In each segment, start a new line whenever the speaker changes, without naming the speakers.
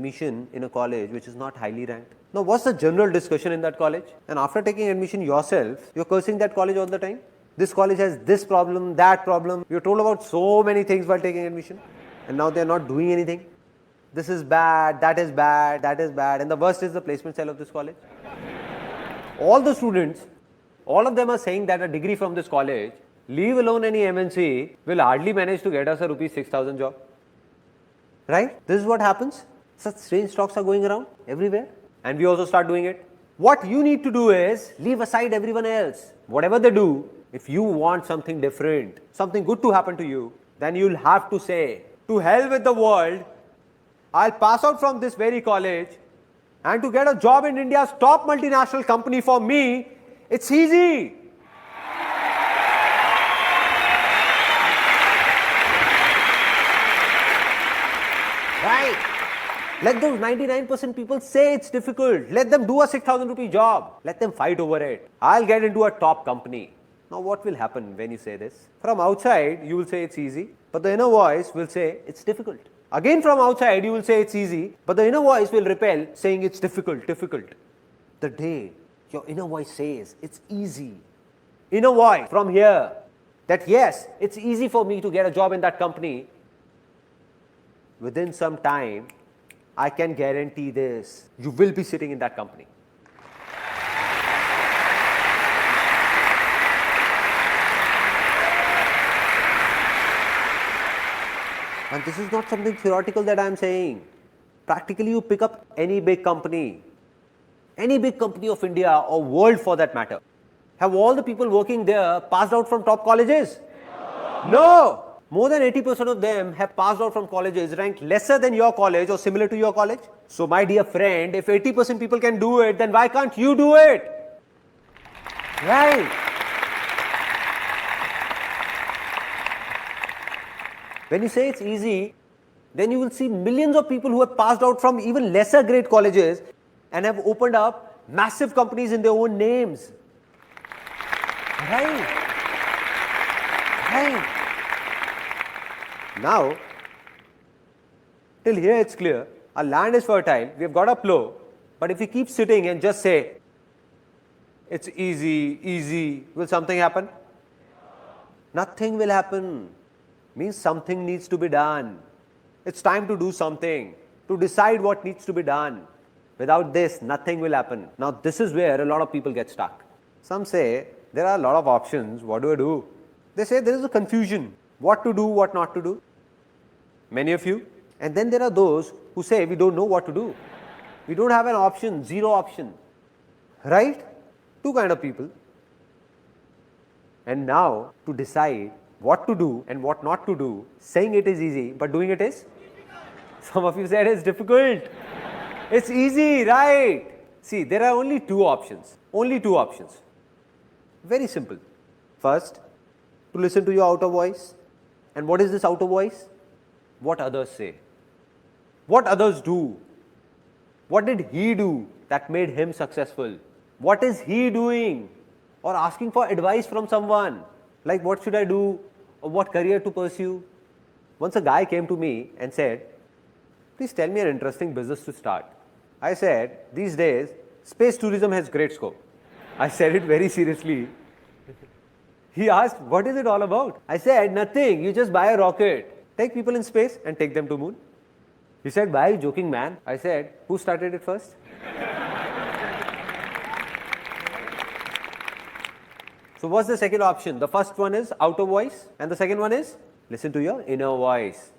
admission in a college which is not highly ranked. Now, what's the general discussion in that college? And after taking admission yourself, you're cursing that college all the time. This college has this problem, that problem. You're told about so many things while taking admission, and now they're not doing anything. This is bad, that is bad, that is bad, and the worst is the placement cell of this college. All the students, all of them are saying that a degree from this college, leave alone any MNC, will hardly manage to get us a rupees 6,000 job. Right? This is what happens. Such strange talks are going around everywhere, and we also start doing it. What you need to do is leave aside everyone else. Whatever they do, if you want something different, something good to happen to you, then you'll have to say, to hell with the world, I'll pass out from this very college, and to get a job in India's top multinational company for me, it's easy. Right? Let those 99% people say it's difficult. Let them do a 6,000 rupee job. Let them fight over it. I'll get into a top company. Now what will happen when you say this? From outside, you will say it's easy, but the inner voice will say it's difficult. Again from outside, you will say it's easy, but the inner voice will repel, saying it's difficult, difficult. The day your inner voice says it's easy, inner voice from here, that yes, it's easy for me to get a job in that company, within some time, I can guarantee this, you will be sitting in that company. And this is not something theoretical that I am saying. Practically, you pick up any big company of India or world for that matter. Have all the people working there passed out from top colleges? No! More than 80% of them have passed out from colleges ranked lesser than your college or similar to your college. So my dear friend, if 80% people can do it, then why can't you do it? Right? When you say it's easy, then you will see millions of people who have passed out from even lesser grade colleges and have opened up massive companies in their own names. Right? Right? Now, till here it's clear, our land is fertile, we have got a plow, but if we keep sitting and just say, it's easy, easy, will something happen? Nothing will happen. Means something needs to be done. It's time to do something, to decide what needs to be done. Without this, nothing will happen. Now, this is where a lot of people get stuck. Some say, there are a lot of options, what do I do? They say there is a confusion, what to do, what not to do. Many of you. And then there are those who say, we don't know what to do. We don't have an option, zero option. Right? Two kind of people. And now, to decide what to do and what not to do, saying it is easy, but doing it is? Some of you said it's difficult. It's easy, right? See, there are only two options. Only two options. Very simple. First, to listen to your outer voice. And what is this outer voice? What others say. What others do. What did he do that made him successful? What is he doing? Or asking for advice from someone. Like, what should I do? Or what career to pursue? Once a guy came to me and said, please tell me an interesting business to start. I said, these days, space tourism has great scope. I said it very seriously. He asked, what is it all about? I said, nothing. You just buy a rocket, take people in space and take them to moon. He said, why are you joking, man? I said, who started it first? So what's the second option? The first one is outer voice and the second one is listen to your inner voice.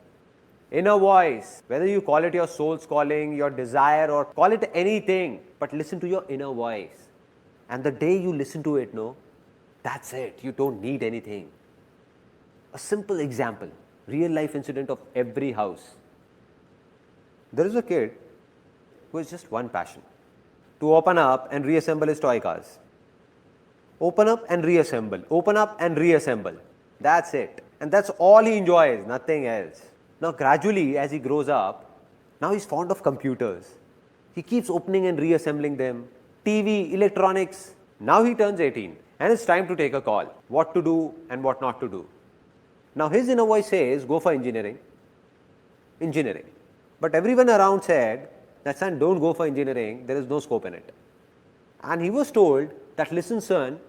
Inner voice, whether you call it your soul's calling, your desire or call it anything, but listen to your inner voice. And the day you listen to it, no, that's it. You don't need anything. A simple example, real life incident of every house. There is a kid who has just one passion, to open up and reassemble his toy cars. Open up and reassemble, open up and reassemble. That's it. And that's all he enjoys, nothing else. Now gradually as he grows up, now he's fond of computers. He keeps opening and reassembling them. TV, electronics. Now he turns 18 and it's time to take a call. What to do and what not to do. Now his inner voice says, go for engineering. Engineering. But everyone around said, that son, don't go for engineering, there is no scope in it. And he was told that, listen son,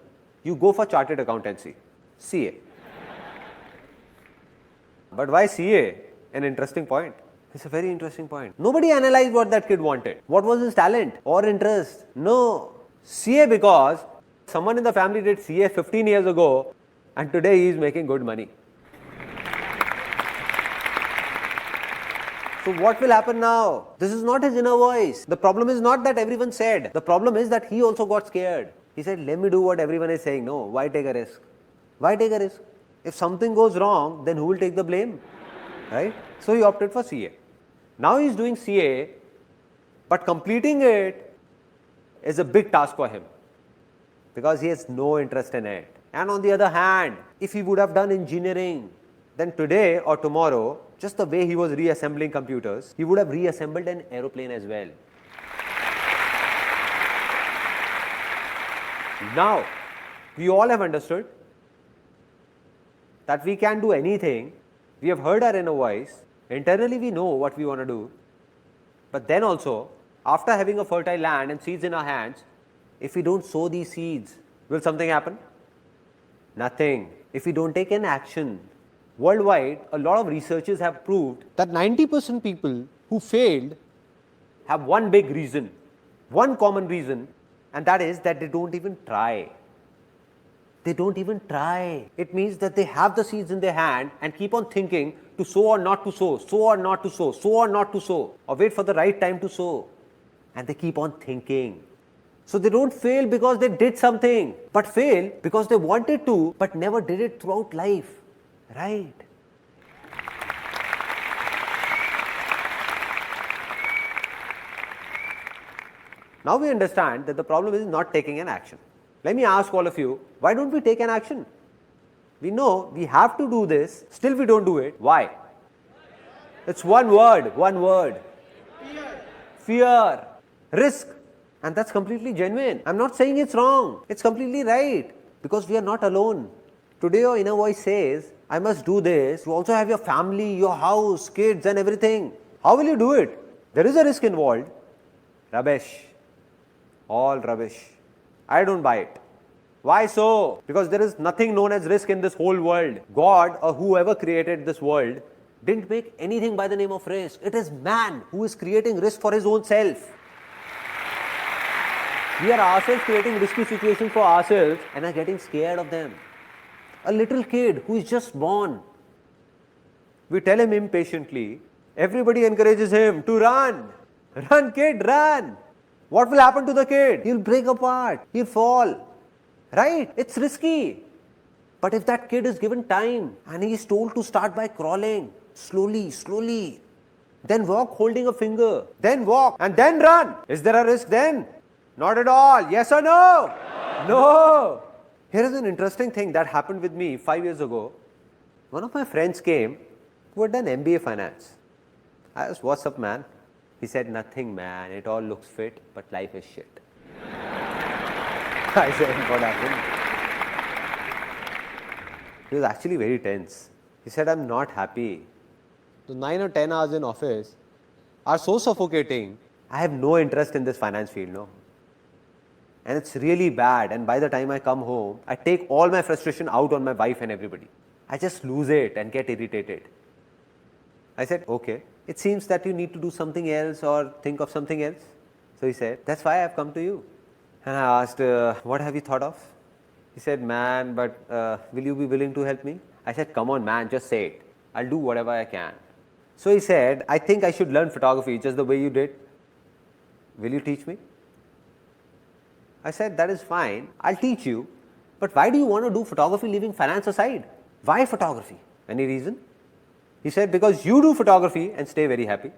you go for chartered accountancy, CA. But why CA? An interesting point. It's a very interesting point. Nobody analyzed what that kid wanted. What was his talent or interest? No. CA because someone in the family did CA 15 years ago and today he is making good money. So what will happen now? This is not his inner voice. The problem is not that everyone said. The problem is that he also got scared. He said, let me do what everyone is saying. No, why take a risk? Why take a risk? If something goes wrong, then who will take the blame? Right? So he opted for CA. Now he is doing CA, but completing it is a big task for him because he has no interest in it. And on the other hand, if he would have done engineering, then today or tomorrow, just the way he was reassembling computers, he would have reassembled an aeroplane as well. Now, we all have understood that we can do anything. We have heard our inner voice. Internally, we know what we want to do. But then also, after having a fertile land and seeds in our hands, if we don't sow these seeds, will something happen? Nothing. If we don't take an action. Worldwide, a lot of researchers have proved that 90% people who failed have one big reason, one common reason, and that is that they don't even try. They don't even try. It means that they have the seeds in their hand and keep on thinking to sow or not to sow, sow or not to sow, sow or not to sow, or wait for the right time to sow. And they keep on thinking. So they don't fail because they did something, but fail because they wanted to, but never did it throughout life. Right? Now we understand that the problem is not taking an action. Let me ask all of you, why don't we take an action? We know we have to do this, still we don't do it. Why? It's one word, one word. Fear. Risk. And that's completely genuine. I'm not saying it's wrong. It's completely right. Because we are not alone. Today your inner voice says, I must do this. You also have your family, your house, kids and everything. How will you do it? There is a risk involved. Rubbish. All rubbish. I don't buy it. Why so? Because there is nothing known as risk in this whole world. God or whoever created this world didn't make anything by the name of risk. It is man who is creating risk for his own self. We are ourselves creating risky situations for ourselves and are getting scared of them. A little kid who is just born, we tell him impatiently, everybody encourages him to run. Run kid, run. What will happen to the kid? He'll break apart, he'll fall. Right? It's risky. But if that kid is given time and he is told to start by crawling, slowly, slowly, then walk holding a finger, then walk and then run. Is there a risk then? Not at all. Yes or no? No. Here is an interesting thing that happened with me 5 years ago. One of my friends came who had done MBA finance. I asked, what's up man? He said, nothing man, it all looks fit, but life is shit. I said, what happened? He was actually very tense. He said, I'm not happy. The 9 or 10 hours in office are so suffocating. I have no interest in this finance field, no. And it's really bad, and by the time I come home, I take all my frustration out on my wife and everybody. I just lose it and get irritated. I said, okay, it seems that you need to do something else or think of something else. So he said, that's why I have come to you. And I asked, what have you thought of? He said, man, but will you be willing to help me? I said, come on man, just say it. I'll do whatever I can. So he said, I think I should learn photography just the way you did. Will you teach me? I said, that is fine, I'll teach you, but why do you want to do photography leaving finance aside? Why photography? Any reason? He said, because you do photography and stay very happy.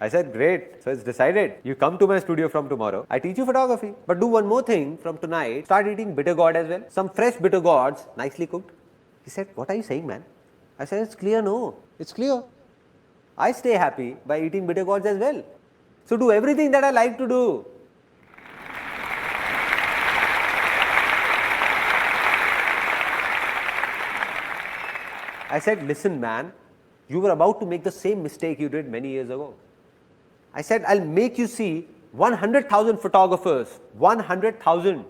I said, great, so it's decided. You come to my studio from tomorrow, I teach you photography. But do one more thing from tonight, start eating bitter gourd as well. Some fresh bitter gourds, nicely cooked. He said, what are you saying man? I said, it's clear, no, it's clear. I stay happy by eating bitter gourds as well. So do everything that I like to do. I said, listen man, You were about to make the same mistake you did many years ago. I said, I'll make you see 100,000 photographers, 100,000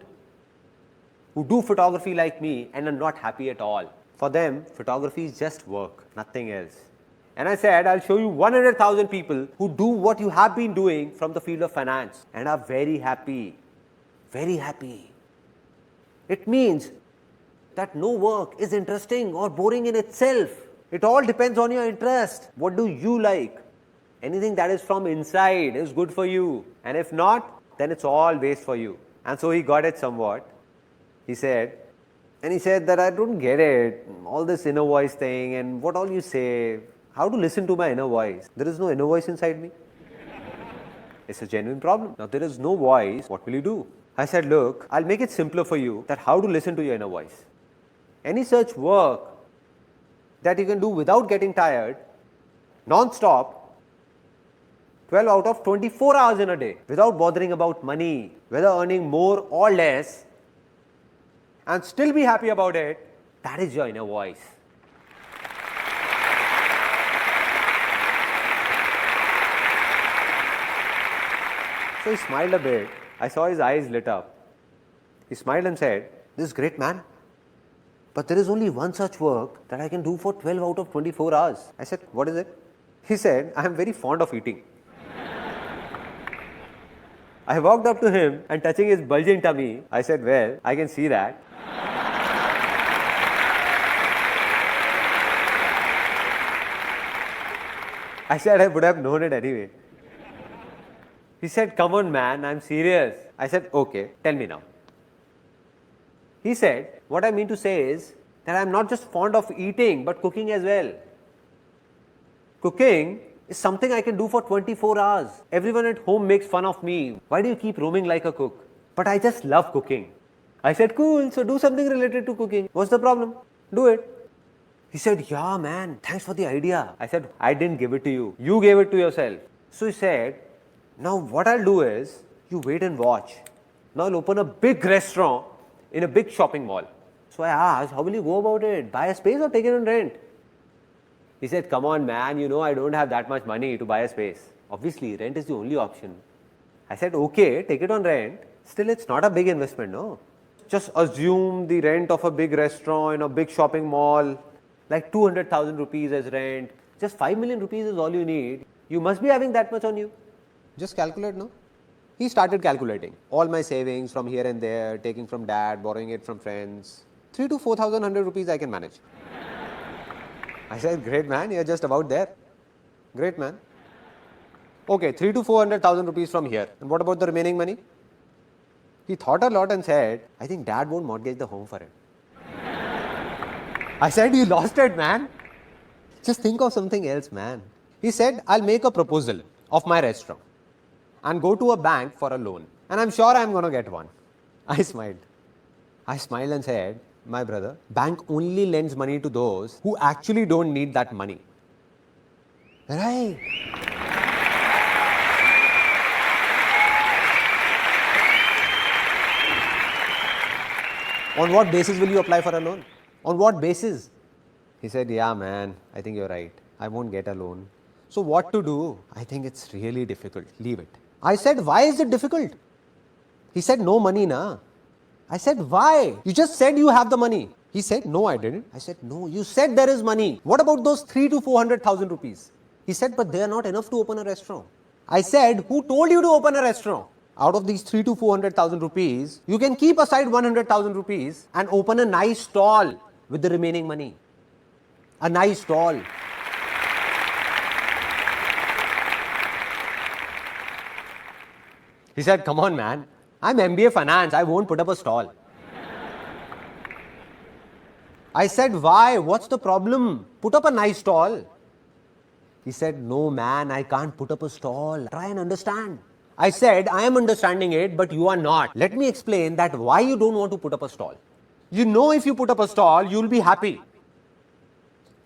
who do photography like me and are not happy at all. For them, photography is just work, nothing else. And I said, I'll show you 100,000 people who do what you have been doing from the field of finance and are very happy. Very happy. It means that no work is interesting or boring in itself. It all depends on your interest. What do you like? Anything that is from inside is good for you. And if not, then it's all waste for you. And so he got it somewhat. He said that I don't get it. All this inner voice thing and what all you say. How to listen to my inner voice? There is no inner voice inside me. It's a genuine problem. Now there is no voice. What will you do? I said, look, I'll make it simpler for you that how to listen to your inner voice. Any such work that you can do without getting tired, non-stop, 12 out of 24 hours in a day, without bothering about money, whether earning more or less, and still be happy about it, that is your inner voice. So he smiled a bit. I saw his eyes lit up. He smiled and said, this is great, man. But there is only one such work that I can do for 12 out of 24 hours. I said, what is it? He said, I am very fond of eating. I walked up to him and touching his bulging tummy, I said, well, I can see that. I said I would have known it anyway. He said, come on man, I'm serious. I said, okay, tell me now. He said, what I mean to say is that I'm not just fond of eating but cooking as well. Cooking is something I can do for 24 hours. Everyone at home makes fun of me. Why do you keep roaming like a cook? But I just love cooking. I said, cool, so do something related to cooking. What's the problem? Do it. He said, yeah man, thanks for the idea. I said, I didn't give it to you. You gave it to yourself. So he said, now what I'll do is, you wait and watch. Now I'll open a big restaurant in a big shopping mall. So I asked, how will you go about it? Buy a space or take it on rent? He said, come on man, you know I don't have that much money to buy a space. Obviously, rent is the only option. I said, okay, take it on rent. Still, it's not a big investment, no? Just assume the rent of a big restaurant in a big shopping mall, like 200,000 rupees as rent. Just 5 million rupees is all you need. You must be having that much on you. Just calculate, no? He started calculating. All my savings from here and there, taking from dad, borrowing it from friends. 3 to 4,100 rupees I can manage. I said, great man, you're just about there. Great man. Okay, 3 to 400,000 rupees from here. And what about the remaining money? He thought a lot and said, I think dad won't mortgage the home for it. I said, you lost it, man. Just think of something else, man. He said, I'll make a proposal of my restaurant and go to a bank for a loan. And I'm sure I'm going to get one. I smiled. I smiled and said, my brother, bank only lends money to those who actually don't need that money. Right. On what basis will you apply for a loan? On what basis? He said, yeah man, I think you're right. I won't get a loan. So what to do? I think it's really difficult. Leave it. I said, why is it difficult? He said, no money na. I said, why? You just said you have the money. He said, no, I didn't. I said, no, you said there is money. What about those 3 to 400,000 rupees? He said, but they are not enough to open a restaurant. I said, who told you to open a restaurant? Out of these 3 to 400,000 rupees, you can keep aside 100,000 rupees and open a nice stall with the remaining money. A nice stall. He said, come on man, I'm MBA finance, I won't put up a stall. I said, why? What's the problem? Put up a nice stall. He said, no man, I can't put up a stall. Try and understand. I said, I am understanding it, but you are not. Let me explain that why you don't want to put up a stall. You know if you put up a stall, you will be happy.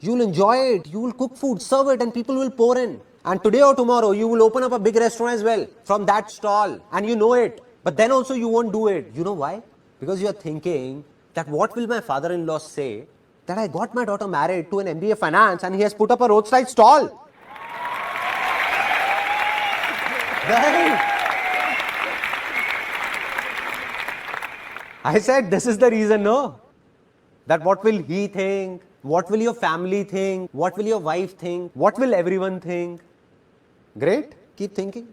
You will enjoy it. You will cook food, serve it, and people will pour in. And today or tomorrow, you will open up a big restaurant as well from that stall. And you know it. But then also you won't do it. You know why? Because you are thinking that what will my father-in-law say that I got my daughter married to an MBA finance and he has put up a roadside stall. Right? I said, this is the reason, no? That what will he think? What will your family think? What will your wife think? What will everyone think? Great, keep thinking.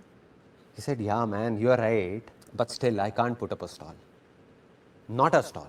He said, yeah man, you are right, but still I can't put up a stall. Not a stall.